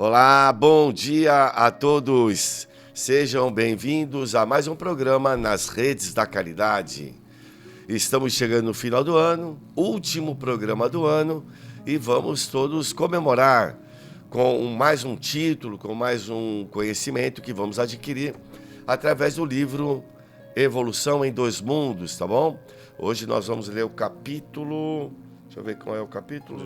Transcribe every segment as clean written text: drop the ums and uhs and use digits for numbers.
Olá, bom dia a todos. Sejam bem-vindos a mais um programa nas Redes da Caridade. Estamos chegando no final do ano, último programa do ano, e vamos todos comemorar com mais um título, com mais um conhecimento que vamos adquirir através do livro Evolução em Dois Mundos, tá bom? Hoje nós vamos ler o capítulo... Deixa eu ver qual é o capítulo.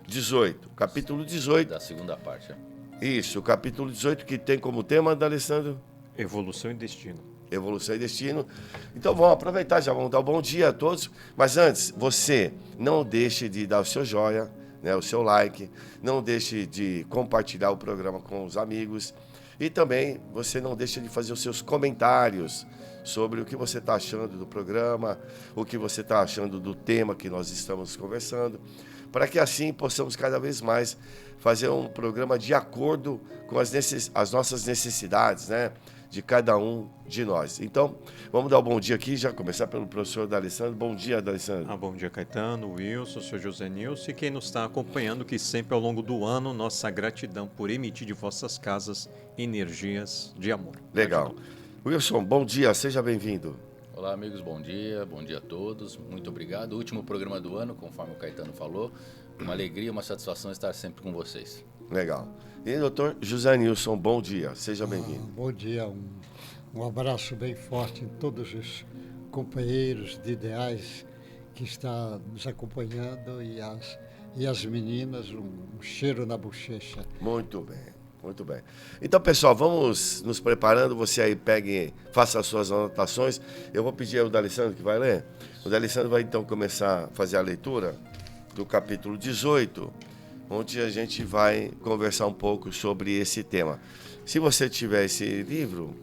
18. Capítulo 18. Da segunda parte. Isso, o capítulo 18 que tem como tema, D'Alessandro? Evolução e Destino. Evolução e Destino. Então vamos aproveitar, já vamos dar um bom dia a todos. Mas antes, você não deixe de dar o seu joia, né, o seu like, não deixe de compartilhar o programa com os amigos e também você não deixe de fazer os seus comentários sobre o que você está achando do programa, o que você está achando do tema que nós estamos conversando, para que assim possamos cada vez mais fazer um programa de acordo com as nossas necessidades, né, de cada um de nós. Então, vamos dar um bom dia aqui, já começar pelo professor D'Alessandro. Bom dia, D'Alessandro. Bom dia, Caetano, Wilson, Sr. José Nilson e quem nos está acompanhando, que sempre ao longo do ano, nossa gratidão por emitir de vossas casas energias de amor. Legal. Wilson, bom dia, seja bem-vindo. Olá, amigos, bom dia a todos, muito obrigado. Último programa do ano, conforme o Caetano falou, uma alegria, uma satisfação estar sempre com vocês. Legal. E doutor José Nilson, bom dia, seja bem-vindo. Bom dia, um abraço bem forte em todos os companheiros de ideais que estão nos acompanhando e as meninas, um cheiro na bochecha. Muito bem. Muito bem. Então, pessoal, vamos nos preparando. Você aí faça as suas anotações. Eu vou pedir ao D'Alessandro que vai ler. O D'Alessandro vai então começar a fazer a leitura do capítulo 18, onde a gente vai conversar um pouco sobre esse tema. Se você tiver esse livro,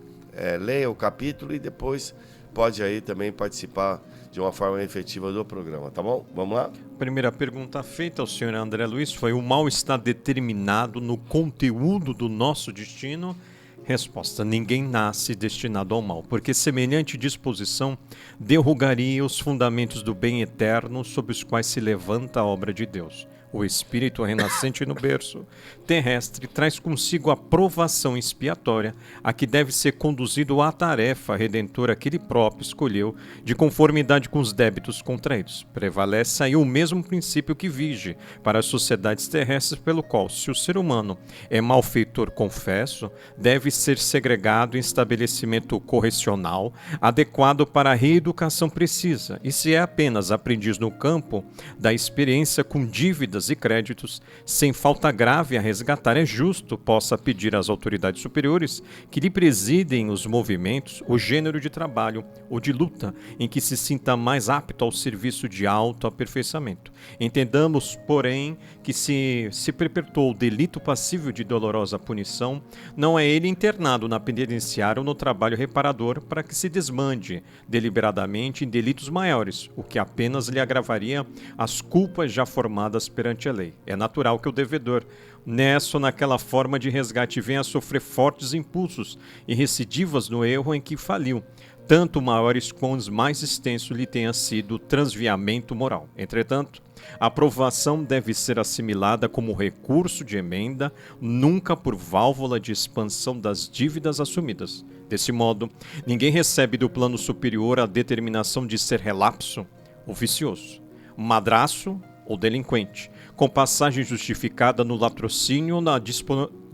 leia o capítulo e depois pode aí também participar de uma forma efetiva do programa, tá bom? Vamos lá? Primeira pergunta feita ao senhor André Luiz foi: o mal está determinado no conteúdo do nosso destino? Resposta: ninguém nasce destinado ao mal, porque semelhante disposição derrugaria os fundamentos do bem eterno sobre os quais se levanta a obra de Deus. O espírito renascente no berço terrestre traz consigo a provação expiatória a que deve ser conduzido à tarefa redentora que ele próprio escolheu de conformidade com os débitos contraídos. Prevalece aí o mesmo princípio que vige para as sociedades terrestres, pelo qual, se o ser humano é malfeitor confesso, deve ser segregado em estabelecimento correcional adequado para a reeducação precisa, e se é apenas aprendiz no campo da experiência com dívidas e créditos, sem falta grave a resgatar, é justo possa pedir às autoridades superiores que lhe presidem os movimentos, o gênero de trabalho ou de luta em que se sinta mais apto ao serviço de autoaperfeiçoamento. Entendamos, porém, que se perpetuou o delito passível de dolorosa punição, não é ele internado na penitenciária ou no trabalho reparador para que se desmande deliberadamente em delitos maiores, o que apenas lhe agravaria as culpas já formadas perante a lei. É natural que o devedor, nessa ou naquela forma de resgate, venha a sofrer fortes impulsos e recidivas no erro em que faliu, tanto maiores quanto mais extenso lhe tenha sido o transviamento moral. Entretanto, a aprovação deve ser assimilada como recurso de emenda, nunca por válvula de expansão das dívidas assumidas. Desse modo, ninguém recebe do plano superior a determinação de ser relapso ou vicioso, madraço ou delinquente, com passagem justificada no latrocínio ou na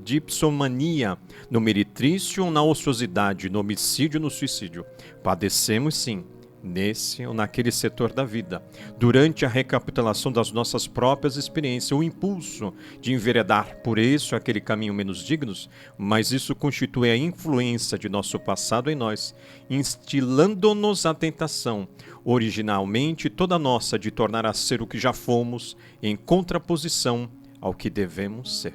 dipsomania, no meretrício ou na ociosidade, no homicídio ou no suicídio. Padecemos, sim, nesse ou naquele setor da vida, durante a recapitulação das nossas próprias experiências, o impulso de enveredar por esse ou aquele caminho menos dignos, mas isso constitui a influência de nosso passado em nós, instilando-nos a tentação, originalmente toda nossa, de tornar a ser o que já fomos, em contraposição ao que devemos ser.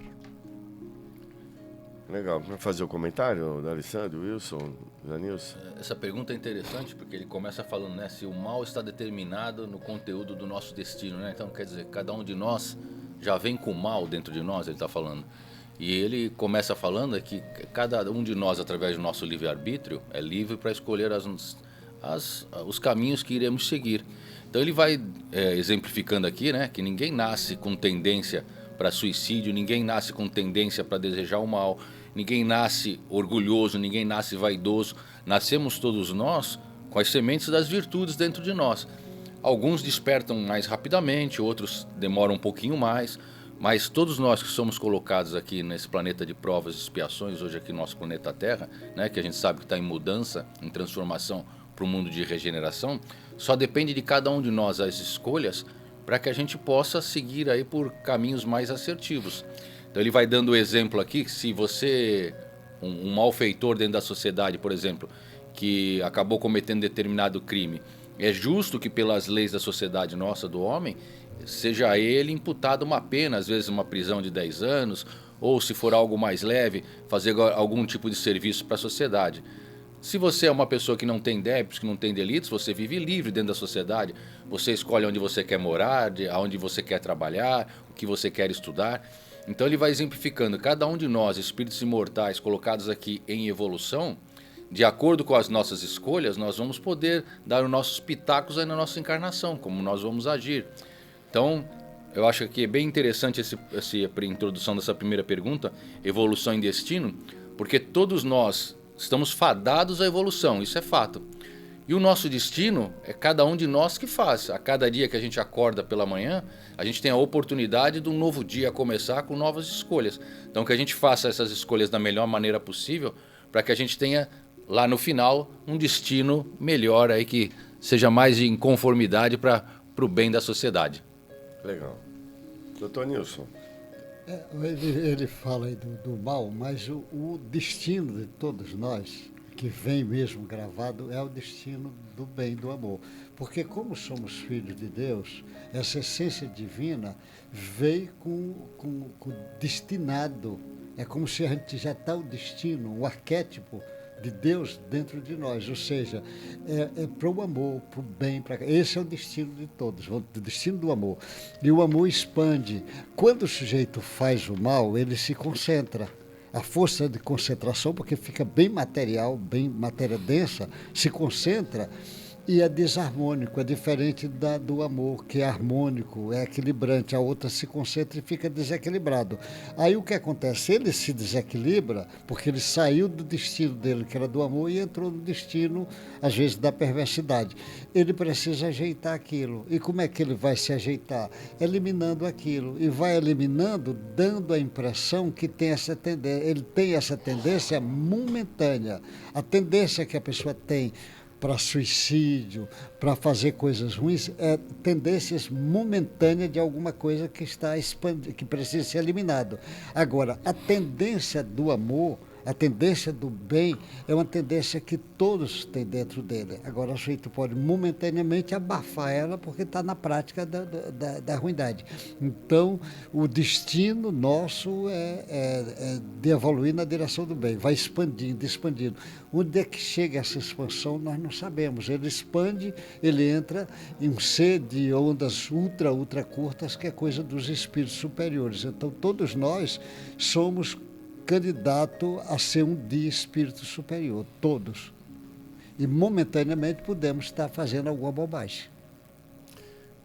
Legal. Para fazer o comentário, D'Alessandro, Wilson, Danilson? Essa pergunta é interessante porque ele começa falando, né, se o mal está determinado no conteúdo do nosso destino, né? Então, quer dizer, cada um de nós já vem com o mal dentro de nós, ele está falando. E ele começa falando que cada um de nós, através do nosso livre-arbítrio, é livre para escolher os caminhos que iremos seguir. Então ele vai exemplificando aqui, né, que ninguém nasce com tendência para suicídio, ninguém nasce com tendência para desejar o mal, ninguém nasce orgulhoso, ninguém nasce vaidoso. Nascemos todos nós com as sementes das virtudes dentro de nós. Alguns despertam mais rapidamente, outros demoram um pouquinho mais, mas todos nós que somos colocados aqui nesse planeta de provas e expiações, hoje aqui no nosso planeta Terra, né, que a gente sabe que está em mudança, em transformação para o mundo de regeneração, só depende de cada um de nós as escolhas para que a gente possa seguir aí por caminhos mais assertivos. Então ele vai dando o exemplo aqui, que se você, um malfeitor dentro da sociedade, por exemplo, que acabou cometendo determinado crime, é justo que pelas leis da sociedade nossa, do homem, seja a ele imputado uma pena, às vezes uma prisão de 10 anos, ou se for algo mais leve, fazer algum tipo de serviço para a sociedade. Se você é uma pessoa que não tem débitos, que não tem delitos, você vive livre dentro da sociedade, você escolhe onde você quer morar, aonde você quer trabalhar, o que você quer estudar. Então ele vai exemplificando, cada um de nós, espíritos imortais colocados aqui em evolução, de acordo com as nossas escolhas, nós vamos poder dar os nossos pitacos aí na nossa encarnação, como nós vamos agir. Então, eu acho que é bem interessante essa introdução dessa primeira pergunta, evolução e destino, porque todos nós estamos fadados à evolução, isso é fato. E o nosso destino é cada um de nós que faz. A cada dia que a gente acorda pela manhã, a gente tem a oportunidade de um novo dia começar com novas escolhas. Então que a gente faça essas escolhas da melhor maneira possível, para que a gente tenha lá no final um destino melhor aí, que seja mais em conformidade para o bem da sociedade. Legal. Doutor Nilson. Ele fala aí do mal, mas o destino de todos nós, que vem mesmo gravado, é o destino do bem, do amor. Porque como somos filhos de Deus, essa essência divina veio com destinado. É como se a gente já está o destino, o arquétipo de Deus dentro de nós, ou seja, é para o amor, para o bem, esse é o destino de todos, o destino do amor. E o amor expande. Quando o sujeito faz o mal, ele se concentra. A força de concentração, porque fica bem material, bem matéria densa, se concentra e é desarmônico, é diferente do amor, que é harmônico, é equilibrante. A outra se concentra e fica desequilibrado. Aí o que acontece? Ele se desequilibra porque ele saiu do destino dele, que era do amor, e entrou no destino, às vezes, da perversidade. Ele precisa ajeitar aquilo. E como é que ele vai se ajeitar? Eliminando aquilo. E vai eliminando, dando a impressão que tem essa tendência. Ele tem essa tendência momentânea. A tendência que a pessoa tem para suicídio, para fazer coisas ruins, é tendências momentâneas de alguma coisa que está expandindo, que precisa ser eliminado. Agora, a tendência do amor, a tendência do bem, é uma tendência que todos têm dentro dele. Agora, o sujeito pode momentaneamente abafar ela porque está na prática da ruindade. Então, o destino nosso é de evoluir na direção do bem, vai expandindo, expandindo. Onde é que chega essa expansão, nós não sabemos. Ele expande, ele entra em um ser de ondas ultra curtas, que é coisa dos espíritos superiores. Então, todos nós somos candidato a ser um dia espírito superior, todos. E momentaneamente podemos estar fazendo alguma bobagem.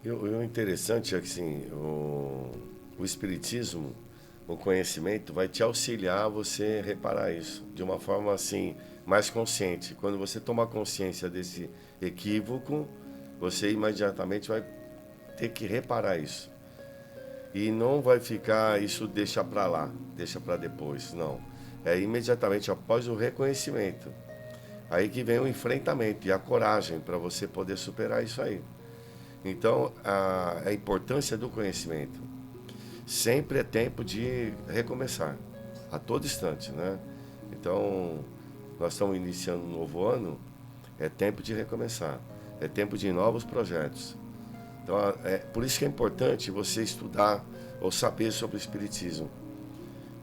O interessante é que assim, o espiritismo, o conhecimento vai te auxiliar a você reparar isso de uma forma assim mais consciente. Quando você toma consciência desse equívoco, você imediatamente vai ter que reparar isso. E não vai ficar, isso deixa para lá, deixa para depois, não. É imediatamente após o reconhecimento. Aí que vem o enfrentamento e a coragem para você poder superar isso aí. Então, a importância do conhecimento. Sempre é tempo de recomeçar, a todo instante, né? Então, nós estamos iniciando um novo ano, é tempo de recomeçar, é tempo de novos projetos. Então, por isso que é importante você estudar ou saber sobre o Espiritismo,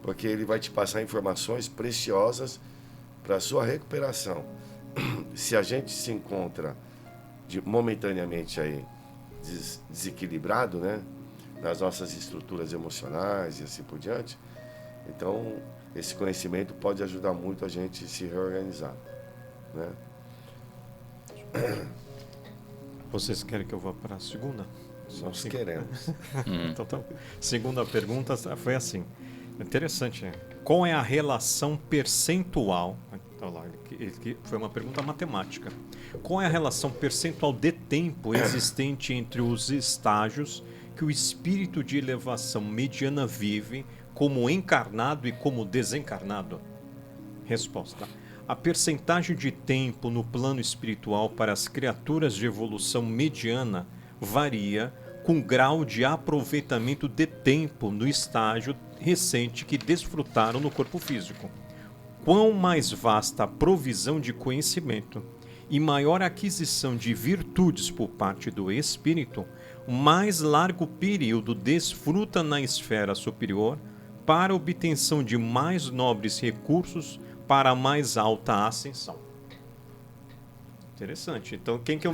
porque ele vai te passar informações preciosas para a sua recuperação. Se a gente se encontra momentaneamente aí desequilibrado, né, nas nossas estruturas emocionais e assim por diante, então esse conhecimento pode ajudar muito a gente a se reorganizar, né? Vocês querem que eu vá para a segunda? Nós queremos. Então, segunda pergunta foi assim. Interessante, né? Qual é a relação percentual? Então, lá, que foi uma pergunta matemática. Qual é a relação percentual de tempo existente entre os estágios que o espírito de elevação mediana vive como encarnado e como desencarnado? Resposta. A percentagem de tempo no plano espiritual para as criaturas de evolução mediana varia com grau de aproveitamento de tempo no estágio recente que desfrutaram no corpo físico. Quão mais vasta a provisão de conhecimento e maior a aquisição de virtudes por parte do espírito, mais largo período desfruta na esfera superior para a obtenção de mais nobres recursos para a mais alta ascensão. Interessante. Então, quem que eu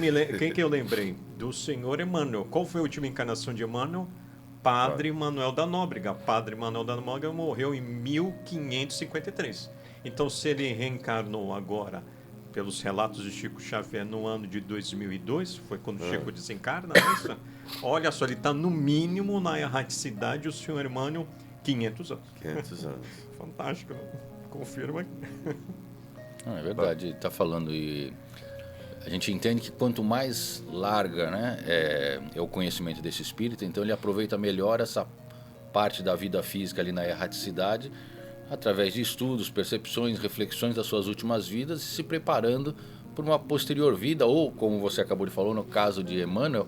lembrei? Do senhor Emmanuel. Qual foi a última encarnação de Emmanuel? Padre Manuel da Nóbrega. Padre Manuel da Nóbrega morreu em 1553. Então, se ele reencarnou agora, pelos relatos de Chico Xavier, no ano de 2002, foi quando Chico desencarna, isso? Olha só, ele está no mínimo na erraticidade, o senhor Emmanuel, 500 anos. 500 anos. Fantástico, né? Confirma. É verdade, ele está falando e a gente entende que quanto mais larga, né, é o conhecimento desse espírito, então ele aproveita melhor essa parte da vida física ali na erraticidade, através de estudos, percepções, reflexões das suas últimas vidas e se preparando por uma posterior vida, ou, como você acabou de falar, no caso de Emmanuel,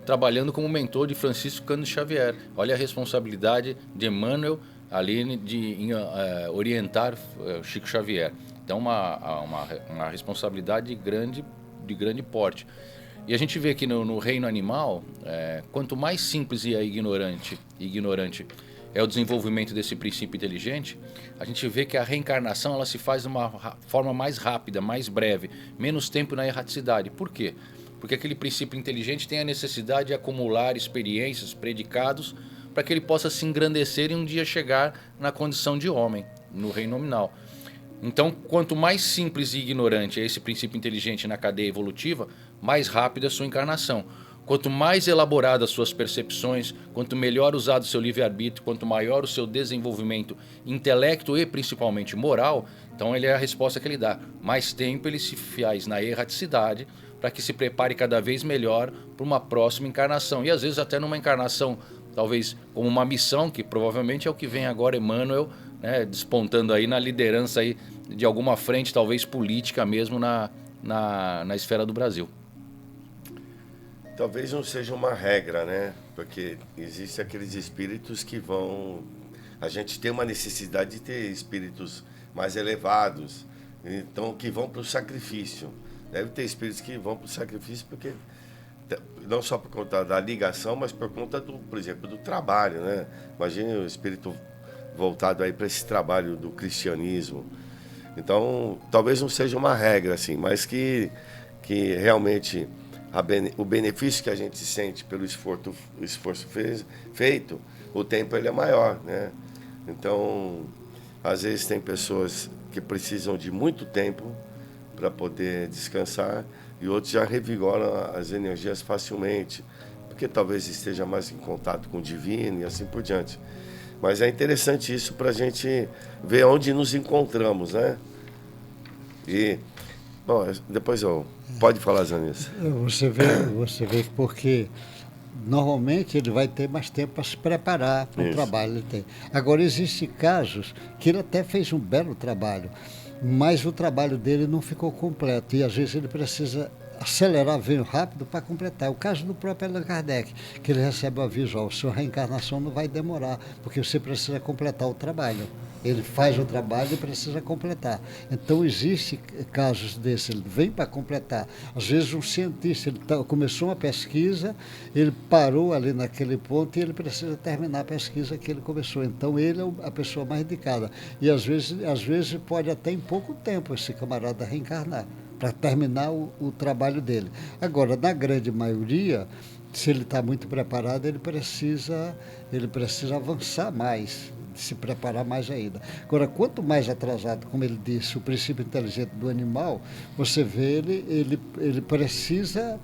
trabalhando como mentor de Francisco Cândido Xavier. Olha a responsabilidade de Emmanuel ali de orientar Chico Xavier. Então, uma responsabilidade de grande porte. E a gente vê que no reino animal, quanto mais simples e ignorante é o desenvolvimento desse princípio inteligente, a gente vê que a reencarnação ela se faz de uma forma mais rápida, mais breve, menos tempo na erraticidade. Por quê? Porque aquele princípio inteligente tem a necessidade de acumular experiências, predicados, para que ele possa se engrandecer e um dia chegar na condição de homem, no reino nominal. Então, quanto mais simples e ignorante é esse princípio inteligente na cadeia evolutiva, mais rápida é a sua encarnação. Quanto mais elaboradas as suas percepções, quanto melhor usado o seu livre-arbítrio, quanto maior o seu desenvolvimento intelecto e principalmente moral, então ele é a resposta que ele dá. Mais tempo ele se faz na erraticidade para que se prepare cada vez melhor para uma próxima encarnação. E às vezes até numa encarnação, talvez como uma missão, que provavelmente é o que vem agora Emmanuel, né, despontando aí na liderança aí de alguma frente, talvez política mesmo na esfera do Brasil. Talvez não seja uma regra, né? Porque existem aqueles espíritos que vão... A gente tem uma necessidade de ter espíritos mais elevados, então que vão para o sacrifício. Deve ter espíritos que vão para o sacrifício porque... Não só por conta da ligação, mas por conta, por exemplo, do trabalho, né? Imagine o espírito voltado aí para esse trabalho do cristianismo. Então, talvez não seja uma regra, assim, mas que realmente... o benefício que a gente sente pelo esforço feito, o tempo ele é maior, né? Então, às vezes tem pessoas que precisam de muito tempo para poder descansar e outros já revigoram as energias facilmente, porque talvez esteja mais em contato com o divino e assim por diante. Mas é interessante isso para a gente ver onde nos encontramos, né? E, bom, depois pode falar, Zanilson. Você vê porque normalmente ele vai ter mais tempo para se preparar para o trabalho. Ele tem. Agora, existem casos que ele até fez um belo trabalho, mas o trabalho dele não ficou completo e às vezes ele precisa acelerar bem rápido para completar. É o caso do próprio Allan Kardec, que ele recebe o aviso, a sua reencarnação não vai demorar, porque você precisa completar o trabalho. Ele faz o trabalho e precisa completar. Então, existem casos desses, ele vem para completar. Às vezes, um cientista começou uma pesquisa, ele parou ali naquele ponto e ele precisa terminar a pesquisa que ele começou. Então, ele é a pessoa mais indicada. E, às vezes pode até em pouco tempo esse camarada reencarnar, para terminar o trabalho dele. Agora, na grande maioria, se ele está muito preparado, ele precisa avançar mais, se preparar mais ainda. Agora, quanto mais atrasado, como ele disse, o princípio inteligente do animal, você vê ele precisa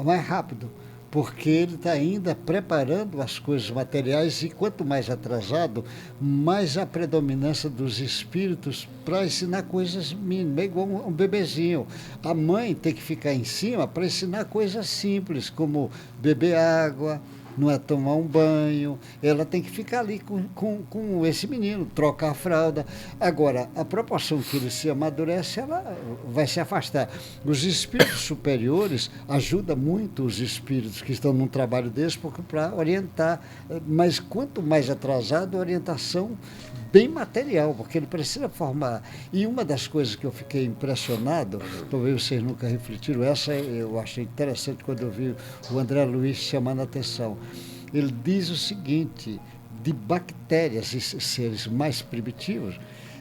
mais rápido, porque ele está ainda preparando as coisas materiais e quanto mais atrasado, mais a predominância dos espíritos para ensinar coisas mínimas, igual um bebezinho. A mãe tem que ficar em cima para ensinar coisas simples, como beber água, não é tomar um banho, ela tem que ficar ali com esse menino, trocar a fralda. Agora, a proporção que ele se amadurece, ela vai se afastar. Os espíritos superiores ajudam muito os espíritos que estão num trabalho desse para orientar, mas quanto mais atrasado, a orientação bem material, porque ele precisa formar. E uma das coisas que eu fiquei impressionado, talvez vocês nunca refletiram, essa eu achei interessante quando eu vi o André Luiz chamando a atenção. Ele diz o seguinte, de bactérias, esses seres mais primitivos,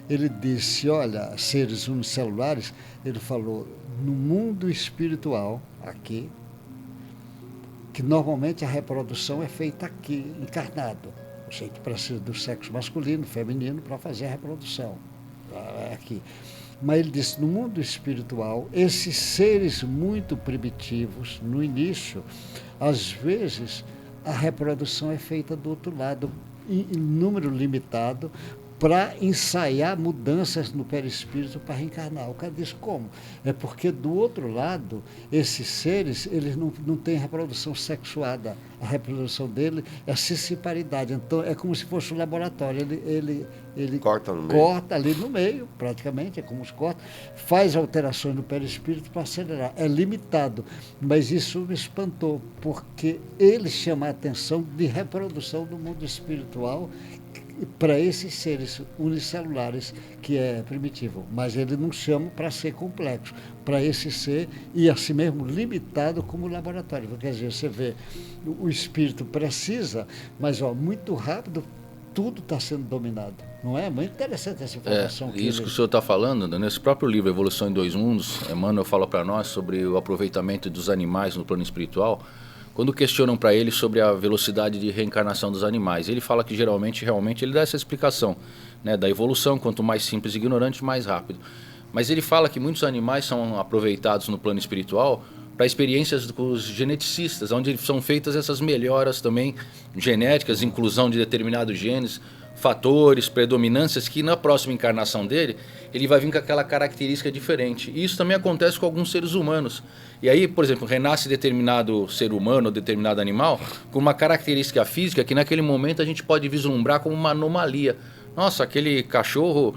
ele disse, olha, seres unicelulares, ele falou, no mundo espiritual, aqui, que normalmente a reprodução é feita aqui, encarnado. A gente precisa do sexo masculino, feminino, para fazer a reprodução. Aqui. Mas ele disse, no mundo espiritual, esses seres muito primitivos, no início, às vezes, a reprodução é feita do outro lado, em número limitado, para ensaiar mudanças no perispírito para reencarnar. O cara diz como? É porque do outro lado, esses seres, eles não têm reprodução sexuada. A reprodução dele é cisparidade. Então, é como se fosse um laboratório. Ele corta ali no meio, praticamente, é como se corta, faz alterações no perispírito para acelerar. É limitado, mas isso me espantou, porque ele chama a atenção de reprodução do mundo espiritual para esses seres unicelulares, que é primitivo, mas ele não chama para ser complexo, para esse ser e assim mesmo limitado como laboratório. Quer dizer, você vê, o espírito precisa, mas muito rápido tudo está sendo dominado. Não é? Muito interessante essa informação. Isso que o senhor está falando, nesse próprio livro Evolução em Dois Mundos, Emmanuel fala para nós sobre o aproveitamento dos animais no plano espiritual. Quando questionam para ele sobre a velocidade de reencarnação dos animais, ele fala que realmente ele dá essa explicação, né, da evolução, quanto mais simples e ignorante, mais rápido. Mas ele fala que muitos animais são aproveitados no plano espiritual para experiências com os geneticistas, onde são feitas essas melhoras também genéticas, inclusão de determinados genes, fatores, predominâncias, que na próxima encarnação dele, ele vai vir com aquela característica diferente. E isso também acontece com alguns seres humanos. E aí, por exemplo, renasce determinado ser humano ou determinado animal com uma característica física que naquele momento a gente pode vislumbrar como uma anomalia. Nossa, aquele cachorro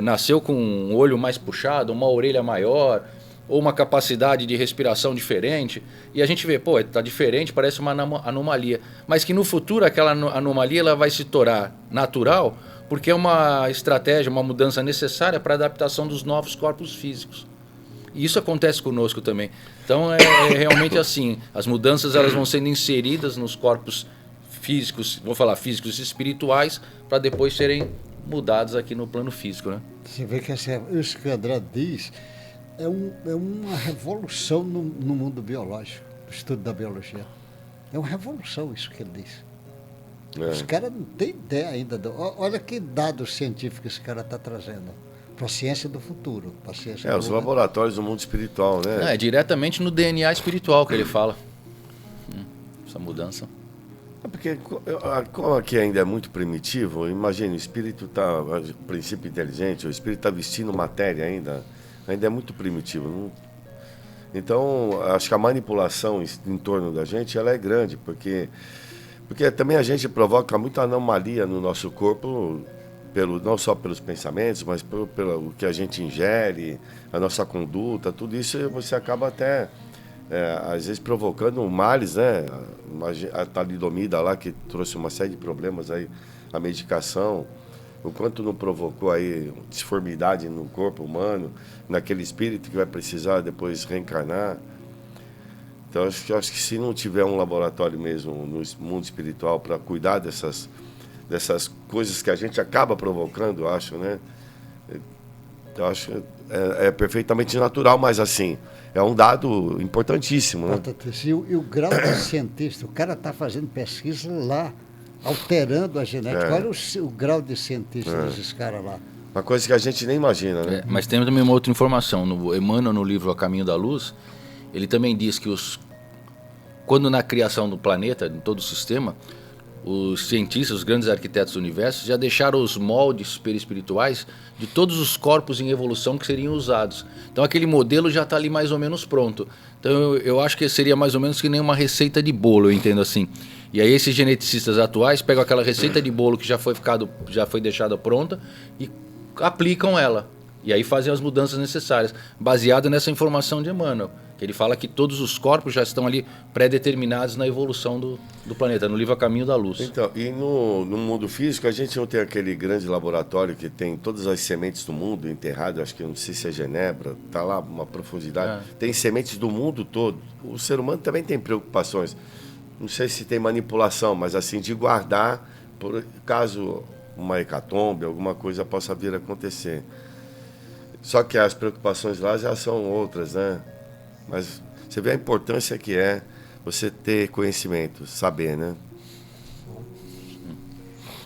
nasceu com um olho mais puxado, uma orelha maior, ou uma capacidade de respiração diferente, e a gente vê, está diferente, parece uma anomalia, mas que no futuro aquela anomalia ela vai se tornar natural, porque é uma estratégia, uma mudança necessária para a adaptação dos novos corpos físicos. E isso acontece conosco também. Então é realmente assim, as mudanças elas vão sendo inseridas nos corpos físicos, vou falar físicos e espirituais, para depois serem mudados aqui no plano físico, né? Você vê que isso que o André diz é uma revolução no mundo biológico, no estudo da biologia. É uma revolução isso que ele diz. Os caras não têm ideia ainda. Olha que dados científicos esse cara está trazendo para a ciência do futuro. Os laboratórios do mundo espiritual, né? É diretamente no DNA espiritual que ele fala. Essa mudança. É porque, como aqui ainda é muito primitivo, imagine, o espírito está, o princípio inteligente, o espírito está vestindo matéria ainda é muito primitivo. Então, acho que a manipulação em torno da gente ela é grande, porque também a gente provoca muita anomalia no nosso corpo, não só pelos pensamentos, mas pelo que a gente ingere, a nossa conduta, tudo isso você acaba até, às vezes, provocando males, né? A talidomida lá, que trouxe uma série de problemas aí, a medicação, o quanto não provocou aí disformidade no corpo humano, naquele espírito que vai precisar depois reencarnar. Então, acho que se não tiver um laboratório mesmo no mundo espiritual para cuidar dessas coisas que a gente acaba provocando, eu acho, né? Eu acho que é perfeitamente natural, mas assim, é um dado importantíssimo, né? E o grau de cientista, o cara está fazendo pesquisa lá, alterando a genética. Olha o grau de cientista desses caras lá. Uma coisa que a gente nem imagina, né? Mas tem também uma outra informação. Emmanuel, no livro A Caminho da Luz, ele também diz que quando na criação do planeta, em todo o sistema, os cientistas, os grandes arquitetos do universo, já deixaram os moldes perispirituais de todos os corpos em evolução que seriam usados. Então aquele modelo já está ali mais ou menos pronto. Então eu acho que seria mais ou menos que nem uma receita de bolo, eu entendo assim. E aí esses geneticistas atuais pegam aquela receita de bolo que já foi deixada pronta e aplicam ela. E aí fazem as mudanças necessárias, baseado nessa informação de Emmanuel, que ele fala que todos os corpos já estão ali pré-determinados na evolução do planeta, no livro A Caminho da Luz. Então, e no mundo físico, a gente não tem aquele grande laboratório que tem todas as sementes do mundo enterradas, acho que não sei se é Genebra, está lá uma profundidade, tem sementes do mundo todo. O ser humano também tem preocupações, não sei se tem manipulação, mas assim, de guardar, por caso uma hecatombe, alguma coisa possa vir a acontecer. Só que as preocupações lá já são outras, né? Mas você vê a importância que é você ter conhecimento, saber, né?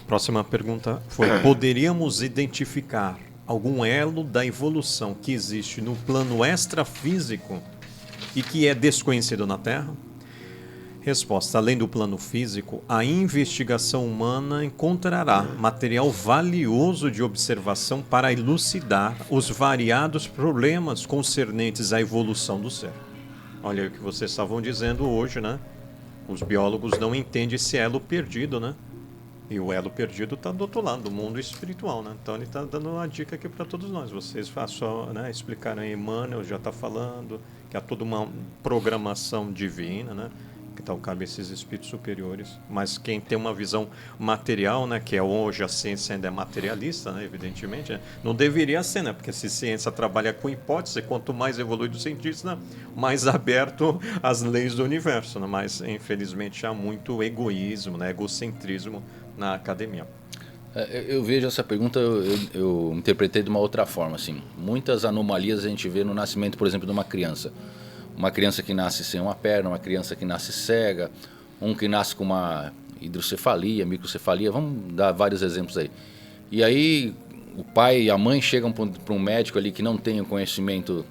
Próxima pergunta foi: poderíamos identificar algum elo da evolução que existe no plano extrafísico e que é desconhecido na Terra? Resposta: além do plano físico, a investigação humana encontrará material valioso de observação para elucidar os variados problemas concernentes à evolução do ser. Olha aí o que vocês estavam dizendo hoje, né? Os biólogos não entendem esse elo perdido, né? E o elo perdido está do outro lado, do mundo espiritual, né? Então ele está dando uma dica aqui para todos nós. Vocês só, né, explicaram aí, Emmanuel já está falando que há toda uma programação divina, né? Que tal cabe esses espíritos superiores, mas quem tem uma visão material, né, que é hoje a ciência ainda é materialista, né, evidentemente, né, não deveria ser, né, porque se ciência trabalha com hipótese, quanto mais evolui o cientista, né, mais aberto às leis do universo, né, mas infelizmente há muito egoísmo, né, egocentrismo na academia. Eu vejo essa pergunta, eu interpretei de uma outra forma, assim, muitas anomalias a gente vê no nascimento, por exemplo, de uma criança. Uma criança que nasce sem uma perna, uma criança que nasce cega, um que nasce com uma hidrocefalia, microcefalia, vamos dar vários exemplos aí. E aí o pai e a mãe chegam para um médico ali que não tem o conhecimento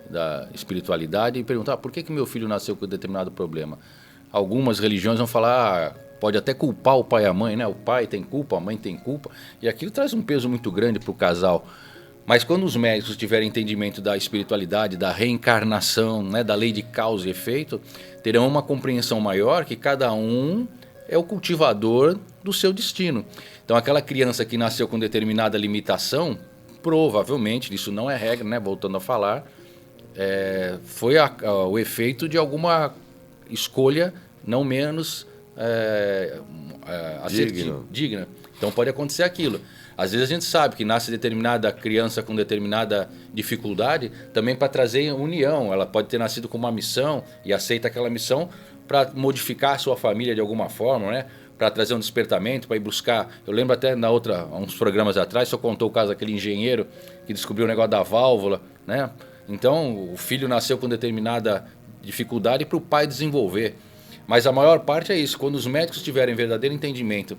da espiritualidade e perguntam: por que meu filho nasceu com determinado problema? Algumas religiões vão falar, pode até culpar o pai e a mãe, né? O pai tem culpa, a mãe tem culpa, e aquilo traz um peso muito grande para o casal. Mas quando os médicos tiverem entendimento da espiritualidade, da reencarnação, né, da lei de causa e efeito, terão uma compreensão maior que cada um é o cultivador do seu destino. Então aquela criança que nasceu com determinada limitação, provavelmente, isso não é regra, né, voltando a falar, foi o efeito de escolha não menos digna. Então pode acontecer aquilo. Às vezes a gente sabe que nasce determinada criança com determinada dificuldade também para trazer união. Ela pode ter nascido com uma missão e aceita aquela missão para modificar a sua família de alguma forma, né? Para trazer um despertamento, para ir buscar. Eu lembro até há uns programas atrás, só contou o caso daquele engenheiro que descobriu o negócio da válvula, né? Então o filho nasceu com determinada dificuldade para o pai desenvolver. Mas a maior parte é isso. Quando os médicos tiverem verdadeiro entendimento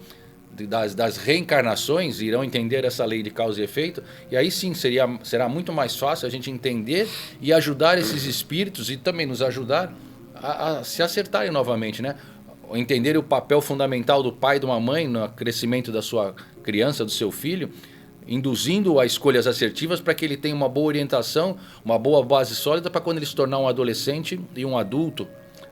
das reencarnações, irão entender essa lei de causa e efeito, e aí sim será muito mais fácil a gente entender e ajudar esses espíritos e também nos ajudar a se acertarem novamente, né? Entender o papel fundamental do pai e de uma mãe no crescimento da sua criança, do seu filho, induzindo a escolhas assertivas para que ele tenha uma boa orientação, uma boa base sólida para quando ele se tornar um adolescente e um adulto,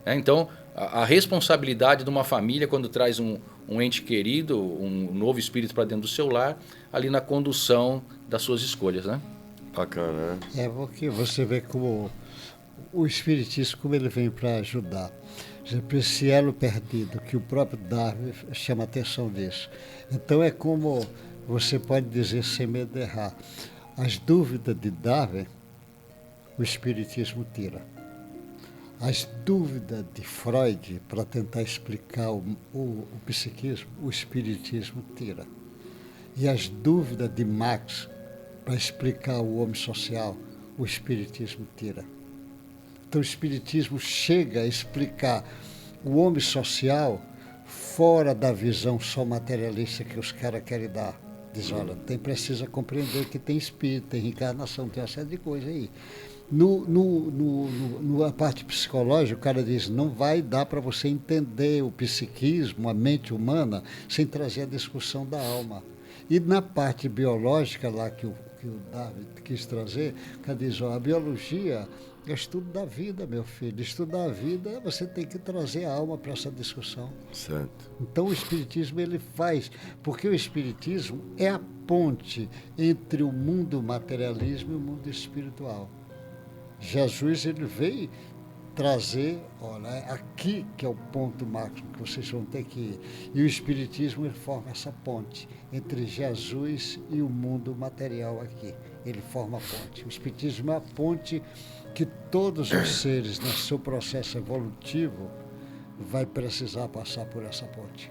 né? Então, a responsabilidade de uma família quando traz um ente querido, um novo espírito para dentro do seu lar, ali na condução das suas escolhas, né? Bacana, né? É porque você vê como o espiritismo, como ele vem para ajudar. Por exemplo, esse elo perdido, que o próprio Darwin chama a atenção disso. Então é como você pode dizer, sem medo de errar, as dúvidas de Darwin, o espiritismo tira. As dúvidas de Freud para tentar explicar o psiquismo, o espiritismo tira. E as dúvidas de Marx para explicar o homem social, o espiritismo tira. Então o espiritismo chega a explicar o homem social fora da visão só materialista que os caras querem dar. Diz, olha, precisa compreender que tem espírito, tem reencarnação, tem uma série de coisas aí. Na parte psicológica, o cara diz, não vai dar para você entender o psiquismo, a mente humana, sem trazer a discussão da alma. E na parte biológica, lá que o David quis trazer, o cara diz, a biologia é estudo da vida, meu filho. Estudar a vida, você tem que trazer a alma para essa discussão. Certo. Então o Espiritismo ele faz, porque o Espiritismo é a ponte entre o mundo materialismo e o mundo espiritual. Jesus ele veio trazer, olha, aqui que é o ponto máximo que vocês vão ter que ir. E o Espiritismo ele forma essa ponte entre Jesus e o mundo material aqui. Ele forma a ponte. O Espiritismo é a ponte que todos os seres, no seu processo evolutivo, vai precisar passar por essa ponte.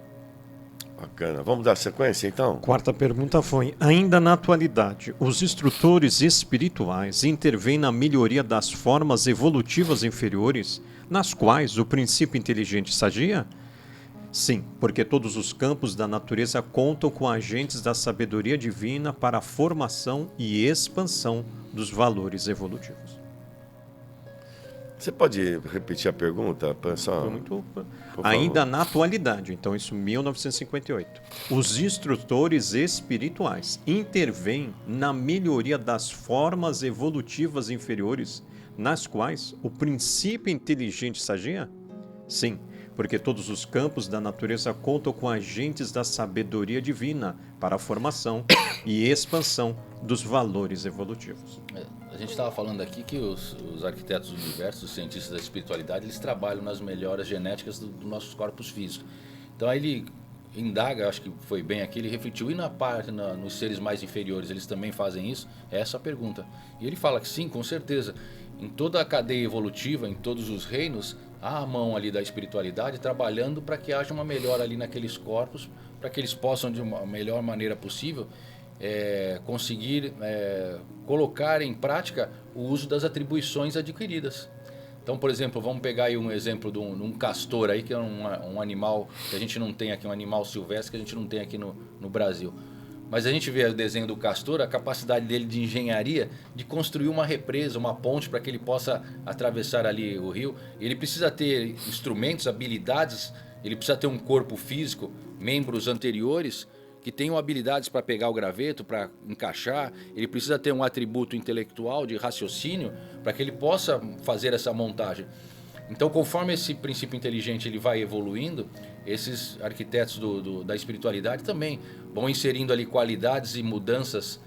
Bacana. Vamos dar sequência, então? Quarta pergunta foi: ainda na atualidade, os instrutores espirituais intervêm na melhoria das formas evolutivas inferiores, nas quais o princípio inteligente estagia? Sim, porque todos os campos da natureza contam com agentes da sabedoria divina para a formação e expansão dos valores evolutivos. Você pode repetir a pergunta? Ainda na atualidade, então isso 1958. Os instrutores espirituais intervêm na melhoria das formas evolutivas inferiores, nas quais o princípio inteligente estagia? Sim, porque todos os campos da natureza contam com agentes da sabedoria divina para a formação e expansão dos valores evolutivos. A gente estava falando aqui que os arquitetos do universo, os cientistas da espiritualidade, eles trabalham nas melhoras genéticas dos nossos corpos físicos. Então aí ele indaga, acho que foi bem aqui, ele refletiu, e nos seres mais inferiores eles também fazem isso? É essa a pergunta. E ele fala que sim, com certeza. Em toda a cadeia evolutiva, em todos os reinos, há a mão ali da espiritualidade trabalhando para que haja uma melhora ali naqueles corpos, para que eles possam, de uma melhor maneira possível, conseguir colocar em prática o uso das atribuições adquiridas. Então, por exemplo, vamos pegar aí um exemplo de um castor aí, que é um animal que a gente não tem aqui, um animal silvestre que a gente não tem aqui no Brasil. Mas a gente vê o desenho do castor, a capacidade dele de engenharia, de construir uma represa, uma ponte para que ele possa atravessar ali o rio. Ele precisa ter instrumentos, habilidades, ele precisa ter um corpo físico, membros anteriores que tenham habilidades para pegar o graveto, para encaixar. Ele precisa ter um atributo intelectual de raciocínio para que ele possa fazer essa montagem. Então, conforme esse princípio inteligente ele vai evoluindo, esses arquitetos da espiritualidade também vão inserindo ali qualidades e mudanças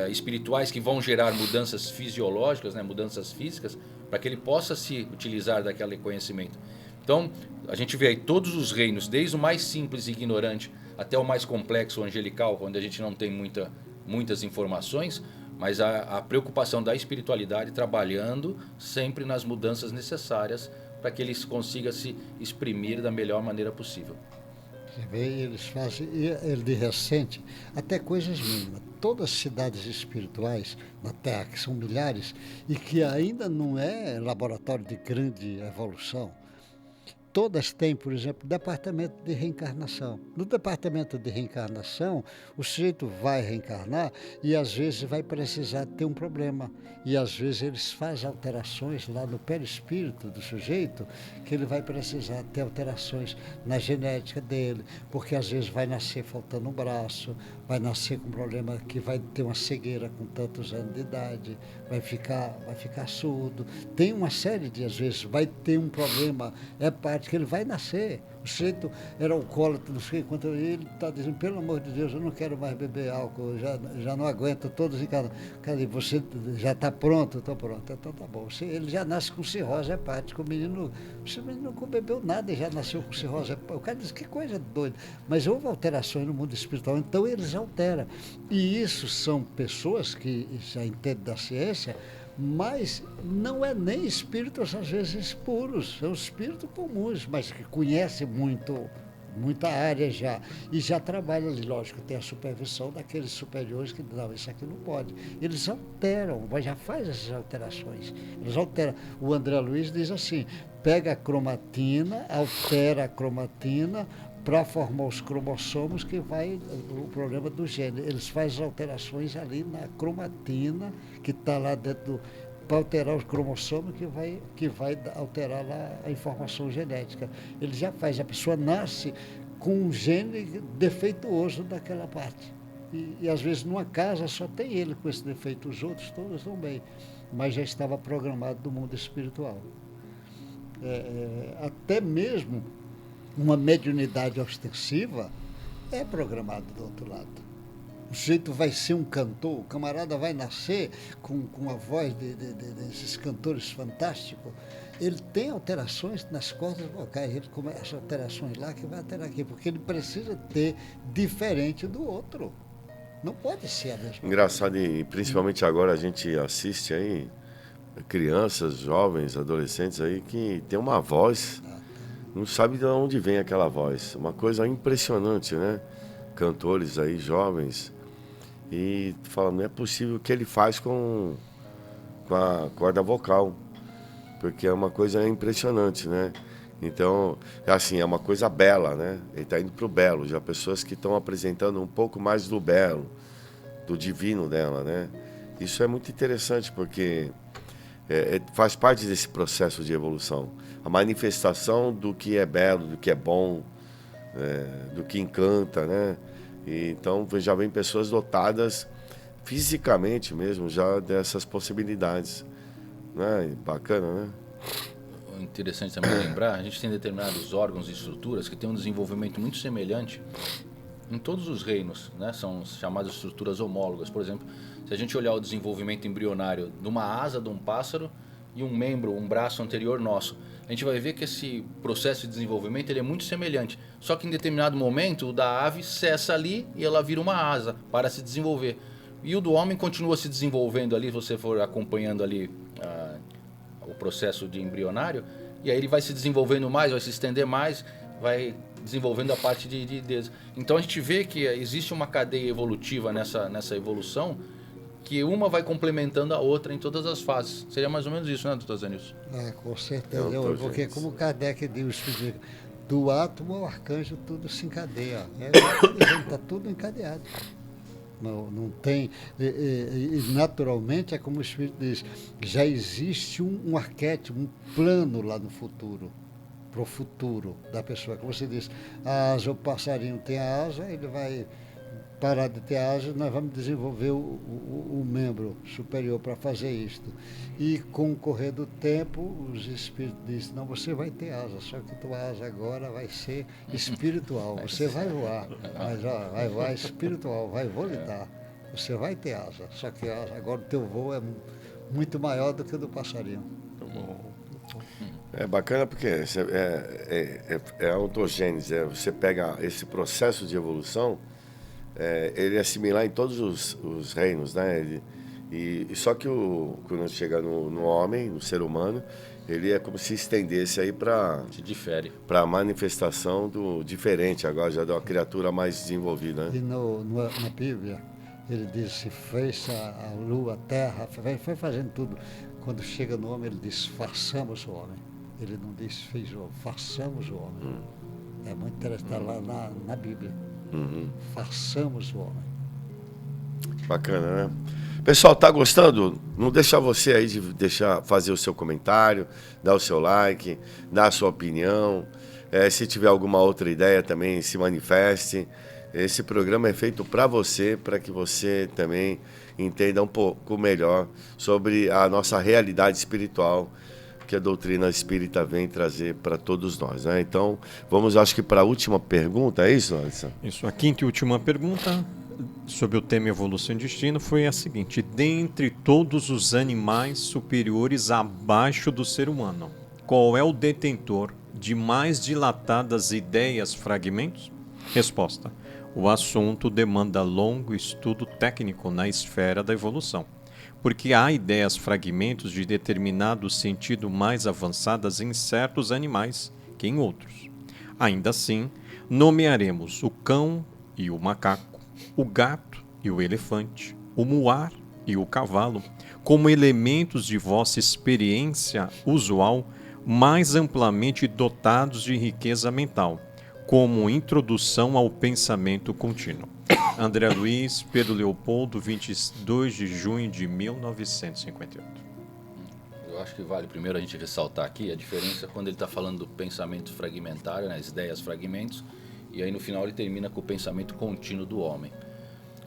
espirituais que vão gerar mudanças fisiológicas, né, mudanças físicas, para que ele possa se utilizar daquele conhecimento. Então, a gente vê aí todos os reinos, desde o mais simples e ignorante até o mais complexo, o angelical, onde a gente não tem muitas informações, mas a preocupação da espiritualidade trabalhando sempre nas mudanças necessárias para que eles consigam se exprimir da melhor maneira possível. Eles fazem, de recente, até coisas mínimas. Todas as cidades espirituais na Terra, que são milhares, e que ainda não é laboratório de grande evolução, todas têm, por exemplo, departamento de reencarnação. No departamento de reencarnação, o sujeito vai reencarnar e às vezes vai precisar ter um problema. E às vezes eles fazem alterações lá no perispírito do sujeito, que ele vai precisar ter alterações na genética dele, porque às vezes vai nascer faltando um braço, vai nascer com um problema que vai ter uma cegueira com tantos anos de idade, vai ficar surdo. Tem uma série de, às vezes, vai ter um problema hepático, que ele vai nascer. O sujeito era alcoólatra, não sei quanto, ele está dizendo, pelo amor de Deus, eu não quero mais beber álcool, já não aguento, todos em casa. Cadê? Você já está pronto? Estou pronto. Então tá bom. Ele já nasce com cirrose hepática. O menino não bebeu nada e já nasceu com cirrose hepática. O cara diz, que coisa doida. Mas houve alterações no mundo espiritual, então eles alteram. E isso são pessoas que já entendem da ciência, mas não é nem espíritos, às vezes, puros, são espíritos comuns, mas que conhecem muita área já, e já trabalham ali, lógico, tem a supervisão daqueles superiores que não, isso aqui não pode. Eles alteram, mas já faz essas alterações, eles alteram. O André Luiz diz assim, pega a cromatina, altera a cromatina, para formar os cromossomos, que vai o problema do gene. Eles fazem alterações ali na cromatina, que está lá dentro para alterar os cromossomos que vai alterar lá a informação genética. Ele já faz, a pessoa nasce com um gene defeituoso daquela parte. E às vezes numa casa só tem ele com esse defeito, os outros todos estão bem, mas já estava programado do mundo espiritual. Até mesmo uma mediunidade ostensiva é programado do outro lado. O sujeito vai ser um cantor, o camarada vai nascer com a voz desses cantores fantásticos. Ele tem alterações nas cordas vocais, ele começa alterações lá que vai alterar aqui, porque ele precisa ter diferente do outro. Não pode ser a mesma coisa. Engraçado, e principalmente agora a gente assiste aí crianças, jovens, adolescentes aí que tem uma voz, não sabe de onde vem aquela voz. Uma coisa impressionante, né? Cantores aí, jovens, e fala, não é possível o que ele faz com a corda vocal, porque é uma coisa impressionante, né? Então, assim, é uma coisa bela, né? Ele está indo para o belo, já pessoas que estão apresentando um pouco mais do belo, do divino dela, né? Isso é muito interessante, porque faz parte desse processo de evolução. A manifestação do que é belo, do que é bom, do que encanta, né? E, então, já vem pessoas dotadas fisicamente mesmo, já dessas possibilidades. Né? Bacana, né? Interessante também lembrar, a gente tem determinados órgãos e estruturas que têm um desenvolvimento muito semelhante em todos os reinos, né? São chamadas estruturas homólogas. Por exemplo, se a gente olhar o desenvolvimento embrionário de uma asa de um pássaro e um membro, um braço anterior nosso, a gente vai ver que esse processo de desenvolvimento ele é muito semelhante. Só que em determinado momento o da ave cessa ali e ela vira uma asa para se desenvolver. E o do homem continua se desenvolvendo ali, se você for acompanhando ali o processo de embrionário, e aí ele vai se desenvolvendo mais, vai se estender mais, vai desenvolvendo a parte de dedos. Então a gente vê que existe uma cadeia evolutiva nessa evolução, que uma vai complementando a outra em todas as fases. Seria mais ou menos isso, né, doutor Zenilson? Com certeza, porque como Kardec diz, do átomo ao arcanjo tudo se encadeia. Está tudo encadeado. Não tem, e naturalmente é como o Espírito diz, já existe um arquétipo, um plano lá no futuro, para o futuro da pessoa. Como você diz, a asa, o passarinho tem a asa, ele vai parar de ter asa, nós vamos desenvolver o membro superior para fazer isto. E com o correr do tempo, os espíritos dizem, não, você vai ter asa, só que tua asa agora vai ser espiritual, você vai voar, mas vai voar espiritual, vou lhe dar, você vai ter asa, só que agora o teu voo é muito maior do que o do passarinho. É bacana porque é a ontogênese, você pega esse processo de evolução, ele é similar em todos os reinos, né? E só que quando chega no homem, no ser humano, ele é como se estendesse aí para a manifestação do diferente, agora já de uma criatura mais desenvolvida. Né? E na Bíblia, ele diz, se fez a lua, a terra, foi fazendo tudo. Quando chega no homem, ele diz, façamos o homem. Ele não diz, fez o homem, façamos o homem. É muito interessante, está lá na Bíblia. Façamos o homem. Bacana, né? Pessoal, tá gostando? Não deixa você aí de fazer o seu comentário, dar o seu like, dar a sua opinião. Se tiver alguma outra ideia também, se manifeste. Esse programa é feito para você, para que você também entenda um pouco melhor sobre a nossa realidade espiritual que a doutrina espírita vem trazer para todos nós, né? Então, vamos, acho que para a última pergunta, é isso, Alisson? Isso, a quinta e última pergunta sobre o tema evolução e destino foi a seguinte: dentre todos os animais superiores abaixo do ser humano, qual é o detentor de mais dilatadas ideias fragmentos? Resposta: o assunto demanda longo estudo técnico na esfera da evolução, porque há ideias fragmentos de determinado sentido mais avançadas em certos animais que em outros. Ainda assim, nomearemos o cão e o macaco, o gato e o elefante, o muar e o cavalo, como elementos de vossa experiência usual mais amplamente dotados de riqueza mental, como introdução ao pensamento contínuo. André Luiz, Pedro Leopoldo, 22 de junho de 1958. eu acho que vale primeiro a gente ressaltar aqui a diferença quando ele está falando do pensamento fragmentário, né, as ideias fragmentos, e aí no final ele termina com o pensamento contínuo do homem.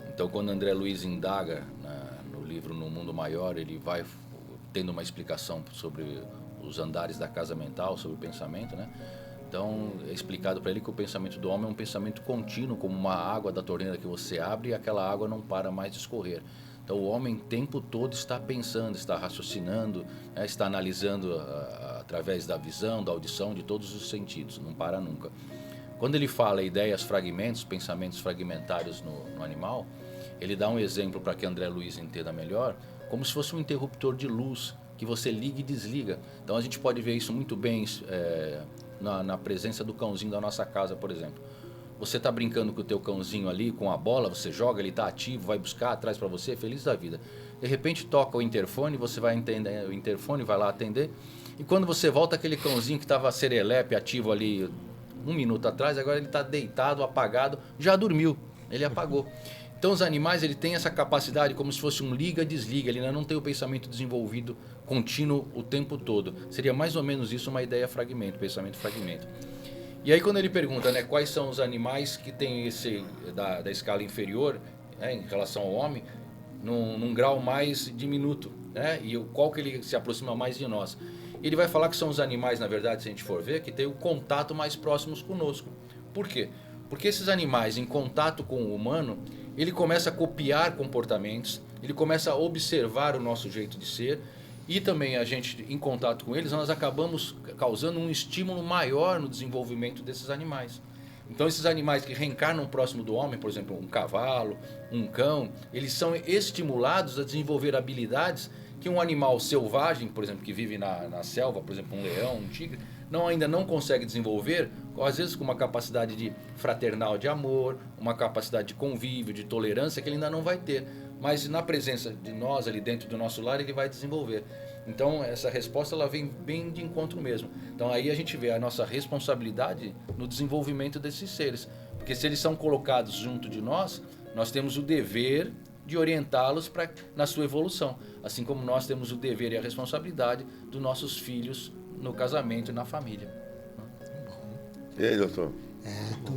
Então, quando André Luiz indaga no livro No Mundo Maior, ele vai tendo uma explicação sobre os andares da casa mental, sobre o pensamento, né? Então, é explicado para ele que o pensamento do homem é um pensamento contínuo, como uma água da torneira que você abre e aquela água não para mais de escorrer. Então, o homem o tempo todo está pensando, está raciocinando, né? Está analisando através da visão, da audição, de todos os sentidos, não para nunca. Quando ele fala ideias fragmentos, pensamentos fragmentários no animal, ele dá um exemplo para que André Luiz entenda melhor, como se fosse um interruptor de luz que você liga e desliga. Então a gente pode ver isso muito bem na presença do cãozinho da nossa casa, por exemplo. Você está brincando com o teu cãozinho ali, com a bola, você joga, ele está ativo, vai buscar, traz para você, feliz da vida. De repente toca o interfone, você vai entender o interfone, vai lá atender, e quando você volta, aquele cãozinho que estava serelepe, ativo ali 1 minuto atrás, agora ele está deitado, apagado, já dormiu, ele apagou. Então os animais, ele tem essa capacidade como se fosse um liga-desliga, ele ainda não tem o pensamento desenvolvido contínuo o tempo todo. Seria mais ou menos isso uma ideia fragmento, pensamento fragmento. E aí quando ele pergunta, né, quais são os animais que têm esse da escala inferior, né, em relação ao homem, num grau mais diminuto, né, e qual que ele se aproxima mais de nós. Ele vai falar que são os animais, na verdade, se a gente for ver, que têm o contato mais próximos conosco. Por quê? Porque esses animais em contato com o humano, ele começa a copiar comportamentos, ele começa a observar o nosso jeito de ser, e também a gente, em contato com eles, nós acabamos causando um estímulo maior no desenvolvimento desses animais. Então esses animais que reencarnam próximo do homem, por exemplo, um cavalo, um cão, eles são estimulados a desenvolver habilidades que um animal selvagem, por exemplo, que vive na selva, por exemplo, um leão, um tigre, ainda não consegue desenvolver, às vezes com uma capacidade de fraternal de amor, uma capacidade de convívio, de tolerância que ele ainda não vai ter. Mas na presença de nós ali dentro do nosso lar, ele vai desenvolver. Então essa resposta ela vem bem de encontro mesmo. Então aí a gente vê a nossa responsabilidade no desenvolvimento desses seres. Porque se eles são colocados junto de nós, nós temos o dever de orientá-los na sua evolução. Assim como nós temos o dever e a responsabilidade dos nossos filhos no casamento e na família. E aí, doutor?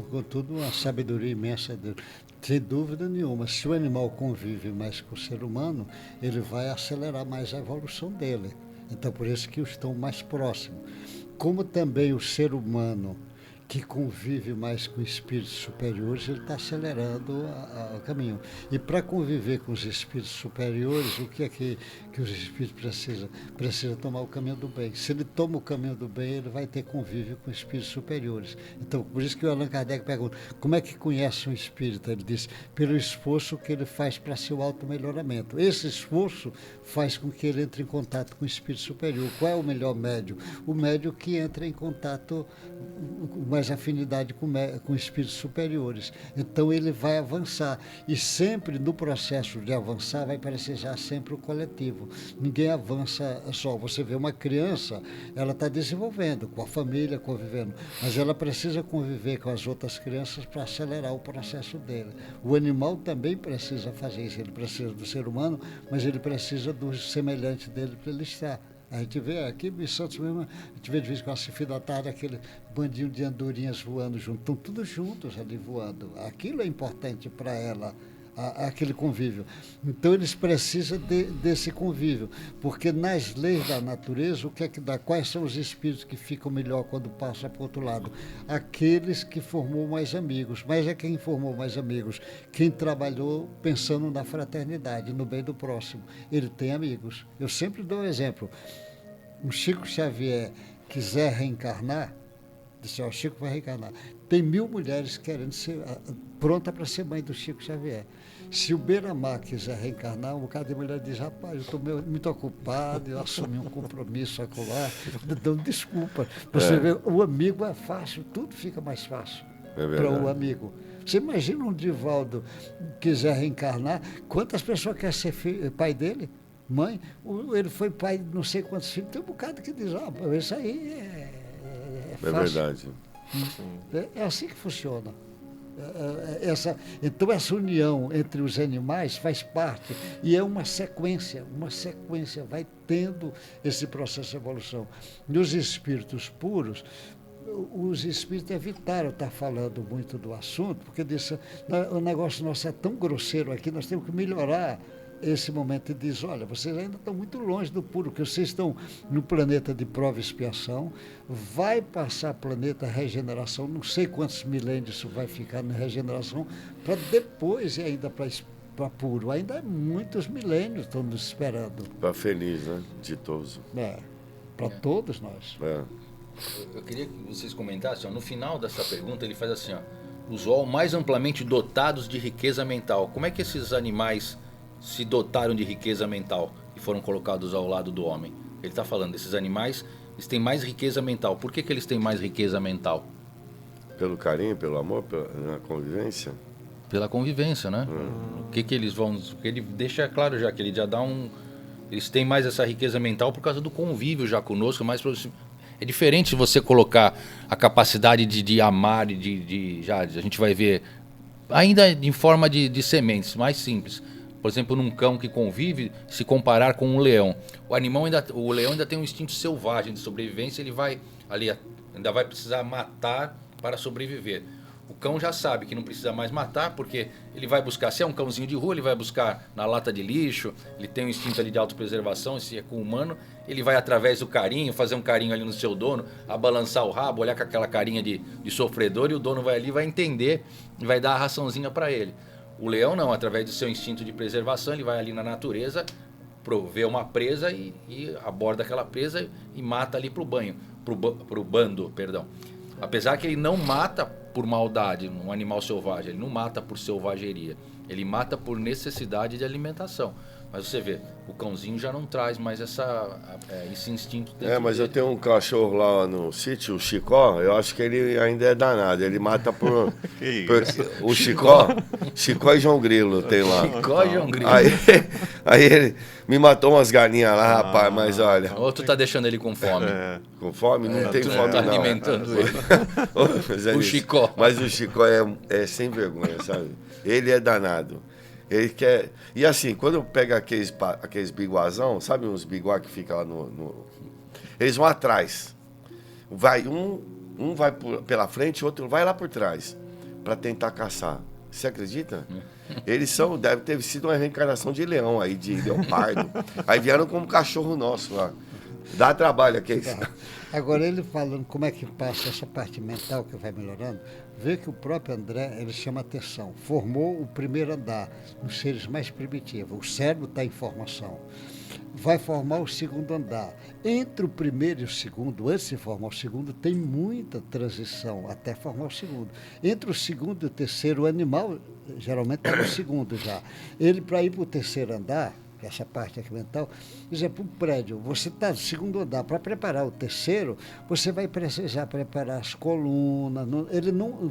Contudo, uma sabedoria imensa de Deus. Sem dúvida nenhuma, se o animal convive mais com o ser humano, ele vai acelerar mais a evolução dele. Então, por isso que os estão mais próximos. Como também o ser humano que convive mais com espíritos superiores, ele está acelerando o caminho. E para conviver com os espíritos superiores, o que é que os espíritos precisam? Precisa tomar o caminho do bem. Se ele toma o caminho do bem, ele vai ter convívio com espíritos superiores. Então, por isso que o Allan Kardec pergunta, como é que conhece um espírito? Ele diz, pelo esforço que ele faz para seu auto-melhoramento. Esse esforço faz com que ele entre em contato com o espírito superior. Qual é o melhor médium? O médium que entra em contato mais afinidade com espíritos superiores. Então ele vai avançar. E sempre no processo de avançar vai precisar sempre o coletivo. Ninguém avança só. Você vê uma criança, ela está desenvolvendo, com a família, convivendo, mas ela precisa conviver com as outras crianças para acelerar o processo dele. O animal também precisa fazer isso. Ele precisa do ser humano, mas ele precisa do semelhante dele para ele estar. A gente vê aqui em Santos mesmo, a gente vê de vez em quando, assim, fim da tarde, aquele bandinho de andorinhas voando junto, estão todos juntos ali voando. Aquilo é importante para ela, aquele convívio. Então eles precisam desse convívio, porque nas leis da natureza, o que é que dá? Quais são os espíritos que ficam melhor quando passam para o outro lado? Aqueles que formou mais amigos. Mas é quem formou mais amigos? Quem trabalhou pensando na fraternidade, no bem do próximo. Ele tem amigos. Eu sempre dou um exemplo. O Chico Xavier quiser reencarnar, disse, o Chico vai reencarnar. Tem 1000 mulheres querendo ser pronta para ser mãe do Chico Xavier. Se o Beiramar quiser reencarnar, um bocado de mulher diz, rapaz, eu estou muito ocupado, eu assumi um compromisso acolá, então desculpa. Você vê, o amigo é fácil, tudo fica mais fácil para o amigo. Você imagina um Divaldo quiser reencarnar, quantas pessoas querem ser pai dele? Mãe? Ele foi pai de não sei quantos filhos, tem um bocado que diz, isso aí é fácil. É verdade. É assim que funciona. Então essa união entre os animais faz parte e é uma sequência, vai tendo esse processo de evolução. Nos espíritos puros, os espíritos evitaram estar falando muito do assunto, porque disse, o negócio nosso é tão grosseiro aqui, nós temos que melhorar esse momento. E diz, olha, vocês ainda estão muito longe do puro, porque vocês estão no planeta de prova e expiação, vai passar planeta regeneração, não sei quantos milênios isso vai ficar na regeneração, para depois e ainda para puro. Ainda é muitos milênios estão nos esperando. Para feliz, né? Ditoso. Para todos nós. Eu queria que vocês comentassem, ó, no final dessa pergunta ele faz assim, ó, os OL mais amplamente dotados de riqueza mental. Como é que esses animais se dotaram de riqueza mental e foram colocados ao lado do homem? Ele está falando, esses animais, eles têm mais riqueza mental. Por que eles têm mais riqueza mental? Pelo carinho, pelo amor, pela convivência? Pela convivência, né? O que eles vão... Porque ele deixa claro já, que ele já dá um... Eles têm mais essa riqueza mental por causa do convívio já conosco, mais é diferente se você colocar a capacidade de amar e já a gente vai ver ainda em forma de sementes, mais simples. Por exemplo, num cão que convive, se comparar com um leão. O leão ainda tem um instinto selvagem de sobrevivência, ele vai ali, ainda vai precisar matar para sobreviver. O cão já sabe que não precisa mais matar, porque ele vai buscar, se é um cãozinho de rua, ele vai buscar na lata de lixo, ele tem um instinto ali de autopreservação, se é com o humano, ele vai através do carinho, fazer um carinho ali no seu dono, abalançar o rabo, olhar com aquela carinha de sofredor, e o dono vai ali, vai entender e vai dar a raçãozinha para ele. O leão não, através do seu instinto de preservação, ele vai ali na natureza, vê uma presa e aborda aquela presa e mata ali pro bando. Apesar que ele não mata por maldade, um animal selvagem, ele não mata por selvageria, ele mata por necessidade de alimentação. Mas você vê, o cãozinho já não traz mais esse instinto dentro mas dele. eu tenho um cachorro lá no sítio, o Chicó, eu acho que ele ainda é danado, ele mata por o Chicó e João Grilo tem lá. Chicó e João Grilo. Aí ele me matou umas galinhas lá, rapaz, mas olha... Ou tu tá deixando ele com fome. Com fome? Não tem fome tá não. alimentando ele. O Chicó. Mas o Chicó é sem vergonha, sabe? Ele é danado. Ele quer... E assim, quando eu pego aqueles biguazão, sabe uns biguá que fica lá eles vão atrás. Um vai pela frente, o outro vai lá por trás, para tentar caçar. Você acredita? Eles deve ter sido uma reencarnação de leão aí, de leopardo. Aí vieram como cachorro nosso lá. Dá trabalho aqui. Agora, ele falando como é que passa essa parte mental que vai melhorando, vê que o próprio André, ele chama atenção. Formou o primeiro andar nos seres mais primitivos. O cérebro está em formação. Vai formar o segundo andar. Entre o primeiro e o segundo, antes de formar o segundo, tem muita transição até formar o segundo. Entre o segundo e o terceiro, o animal geralmente está no segundo já. Ele, para ir para o terceiro andar, essa parte aqui mental, por exemplo, um prédio, você está no segundo andar, para preparar o terceiro, você vai precisar preparar as colunas,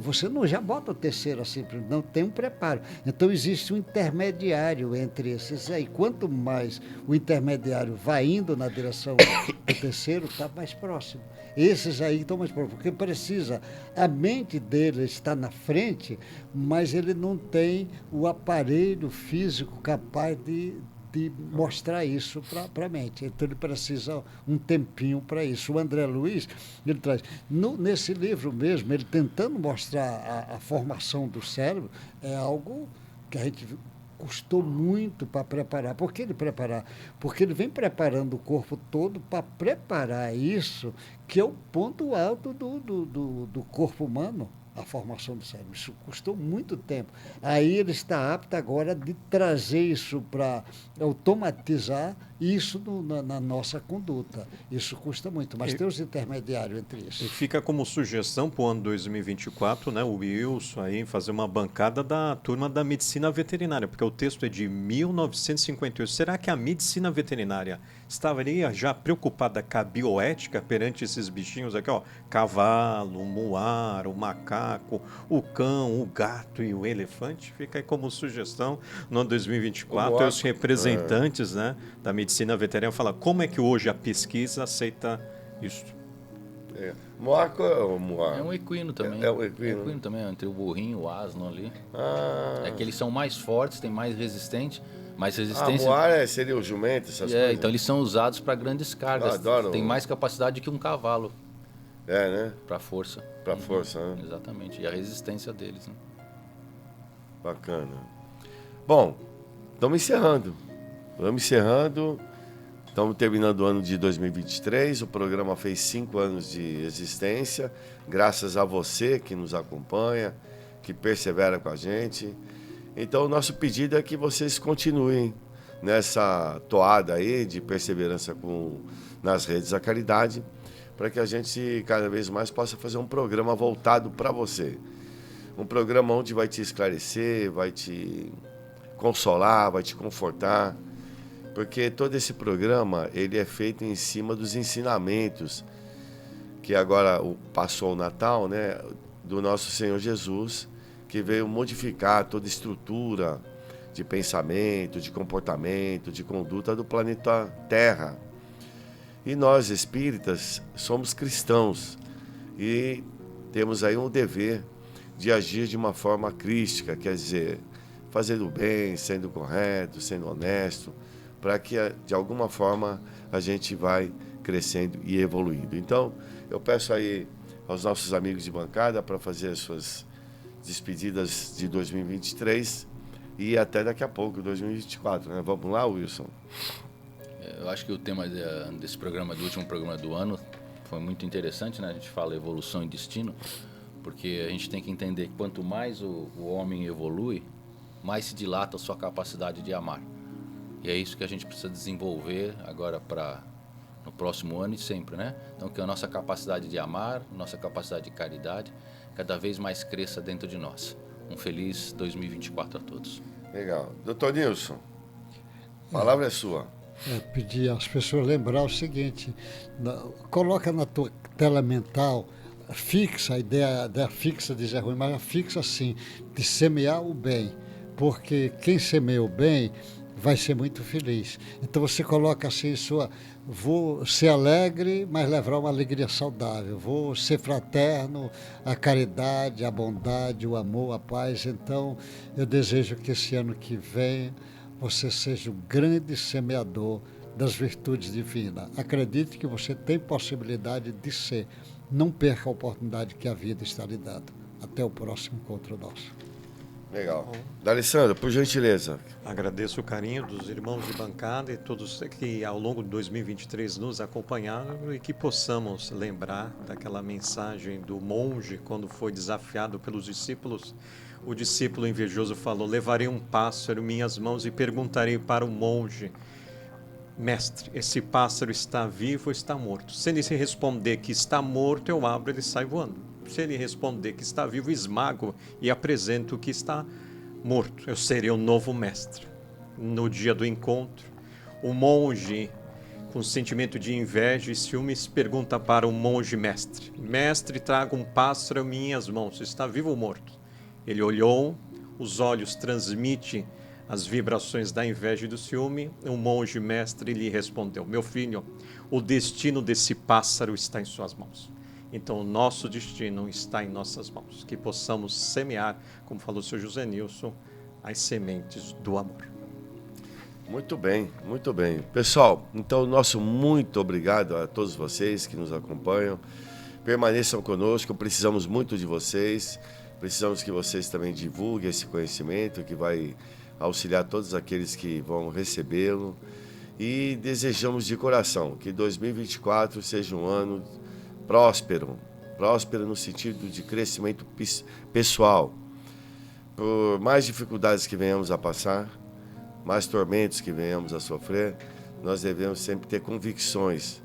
você não já bota o terceiro assim, não tem um preparo. Então existe um intermediário entre esses aí. Quanto mais o intermediário vai indo na direção do terceiro, está mais próximo. Esses aí estão mais próximos, porque precisa, a mente dele está na frente, mas ele não tem o aparelho físico capaz de mostrar isso para a mente. Então ele precisa um tempinho para isso. O André Luiz, ele traz, nesse livro mesmo, ele tentando mostrar a formação do cérebro, é algo que a gente custou muito para preparar. Por que ele preparar? Porque ele vem preparando o corpo todo para preparar isso, que é o ponto alto do corpo humano. A formação do cérebro. Isso custou muito tempo. Aí ele está apto agora de trazer isso para automatizar isso na nossa conduta. Isso custa muito, mas tem os intermediários entre isso. E fica como sugestão para o ano 2024, né, o Wilson aí fazer uma bancada da turma da medicina veterinária, porque o texto é de 1958. Será que a medicina veterinária estaria já preocupada com a bioética perante esses bichinhos aqui, ó, cavalo, o muar, o macaco, o cão, o gato e o elefante? Fica aí como sugestão no ano 2024. Os representantes né, da medicina veterinária falam como é que hoje a pesquisa aceita isso. Moar ou moar? É um equino também. É um equino também, entre o burrinho e o asno ali. Ah. É que eles são mais fortes, tem mais resistência. Moar seria o jumento, essas coisas? Então eles são usados para grandes cargas. Adoro. Tem mais capacidade que um cavalo. Né? Para força. Para força, né? Exatamente. E a resistência deles, né? Bacana. Bom, estamos encerrando. Estamos terminando o ano de 2023. O programa fez 5 anos de existência. Graças a você que nos acompanha, que persevera com a gente. Então, o nosso pedido é que vocês continuem nessa toada aí de perseverança nas redes da caridade, para que a gente cada vez mais possa fazer um programa voltado para você. Um programa onde vai te esclarecer, vai te consolar, vai te confortar, porque todo esse programa ele é feito em cima dos ensinamentos que agora passou o Natal, né, do nosso Senhor Jesus, que veio modificar toda a estrutura de pensamento, de comportamento, de conduta do planeta Terra. E nós, espíritas, somos cristãos e temos aí um dever de agir de uma forma crística, quer dizer, fazendo o bem, sendo correto, sendo honesto, para que, de alguma forma, a gente vai crescendo e evoluindo. Então, eu peço aí aos nossos amigos de bancada para fazer as suas despedidas de 2023 e até daqui a pouco, 2024, né? Vamos lá, Wilson? Eu acho que o tema desse programa, do último programa do ano, foi muito interessante, né? A gente fala evolução e destino, porque a gente tem que entender que quanto mais o homem evolui, mais se dilata a sua capacidade de amar. E é isso que a gente precisa desenvolver agora no próximo ano e sempre, né? Então, que a nossa capacidade de amar, nossa capacidade de caridade, cada vez mais cresça dentro de nós. Um feliz 2024 a todos. Legal. Doutor Nilson, a palavra é sua. Pedir às pessoas lembrar o seguinte, coloca na tua tela mental fixa, a ideia fixa de Zé Ruim, mas fixa assim, de semear o bem, porque quem semeia o bem vai ser muito feliz. Então você coloca assim vou ser alegre, mas levar uma alegria saudável, vou ser fraterno, a caridade, a bondade, o amor, a paz. Então eu desejo que esse ano que vem você seja o grande semeador das virtudes divinas. Acredite que você tem possibilidade de ser. Não perca a oportunidade que a vida está lhe dando. Até o próximo encontro nosso. Legal. D'Alessandro, por gentileza. Agradeço o carinho dos irmãos de bancada e todos que ao longo de 2023 nos acompanharam e que possamos lembrar daquela mensagem do monge quando foi desafiado pelos discípulos. O discípulo invejoso falou: levarei um pássaro em minhas mãos e perguntarei para o monge: mestre, esse pássaro está vivo ou está morto? Se ele se responder que está morto, eu abro, ele sai voando. Se ele responder que está vivo, esmago e apresento que está morto. Eu serei o novo mestre. No dia do encontro, o monge, com sentimento de inveja e ciúmes, pergunta para o monge mestre: mestre, traga um pássaro em minhas mãos, está vivo ou morto? Ele olhou, os olhos transmitem as vibrações da inveja e do ciúme. O monge mestre lhe respondeu: meu filho, o destino desse pássaro está em suas mãos. Então o nosso destino está em nossas mãos. Que possamos semear, como falou o senhor José Nilson, as sementes do amor. Muito bem, muito bem. Pessoal, então nosso muito obrigado a todos vocês que nos acompanham. Permaneçam conosco, precisamos muito de vocês. Precisamos que vocês também divulguem esse conhecimento que vai auxiliar todos aqueles que vão recebê-lo. E desejamos de coração que 2024 seja um ano próspero no sentido de crescimento pessoal. Por mais dificuldades que venhamos a passar, mais tormentos que venhamos a sofrer, nós devemos sempre ter convicções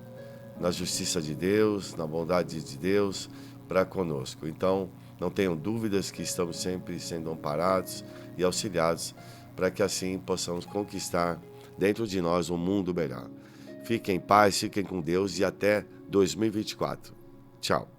na justiça de Deus, na bondade de Deus para conosco. Então, não tenham dúvidas que estamos sempre sendo amparados e auxiliados para que assim possamos conquistar dentro de nós um mundo melhor. Fiquem em paz, fiquem com Deus e até 2024. Tchau.